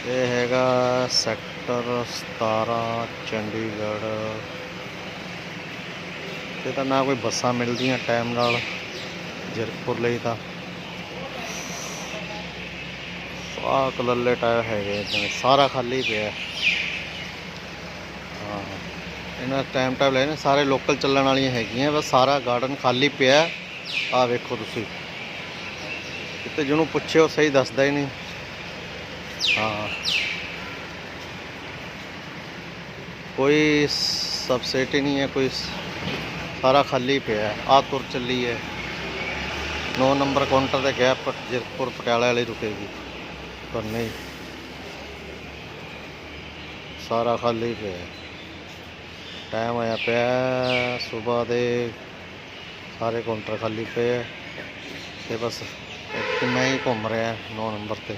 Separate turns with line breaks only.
ਇਹ ਹੈਗਾ ਸੈਕਟਰ 17 ਚੰਡੀਗੜ੍ਹ। ਇਹ ਤਾਂ ਨਾ ਕੋਈ ਬੱਸਾਂ ਮਿਲਦੀਆਂ ਟਾਈਮ ਨਾਲ ਜ਼ੀਰਕਪੁਰ ਲਈ। ਤਾਂ ਆਹ ਕਲੱਲੇ ਟਾਇਰ ਹੈਗੇ ਜਿਵੇਂ ਸਾਰਾ ਖਾਲੀ ਪਿਆ। ਹਾਂ ਇਹਨਾਂ ਟਾਈਮ ਲੈ ਨੇ ਸਾਰੇ ਲੋਕਲ ਚੱਲਣ ਵਾਲੀਆਂ ਹੈਗੀਆਂ, ਬਸ ਸਾਰਾ ਗਾਰਡਨ ਖਾਲੀ ਪਿਆ। ਆਹ ਵੇਖੋ ਤੁਸੀਂ, ਕਿਤੇ ਜਿਹਨੂੰ ਪੁੱਛੇ ਉਹ ਸਹੀ ਦੱਸਦਾ ਹੀ ਨਹੀਂ। ਹਾਂ ਕੋਈ ਸਬਸਿਡੀ ਨਹੀਂ ਹੈ, ਕੋਈ ਸਾਰਾ ਖਾਲੀ ਪਿਆ। ਆਹ ਤੁਰ ਚੱਲੀ ਹੈ 9 ਨੰਬਰ ਕਾਊਂਟਰ ਤੇ ਗਿਆ, ਜ਼ੀਰਕਪੁਰ ਪਟਿਆਲਾ ਵਾਲੀ ਰੁਕੇਗੀ, ਪਰ ਨਹੀਂ ਸਾਰਾ ਖਾਲੀ ਪਿਆ। ਟਾਈਮ ਹੋਇਆ ਪਿਆ ਸੁਬਾਹ ਦੇ, ਸਾਰੇ ਕਾਊਂਟਰ ਖਾਲੀ ਪਏ ਤੇ ਬਸ ਮੈਂ ਹੀ ਘੁੰਮ ਰਿਹਾ 9 ਨੰਬਰ ਤੇ।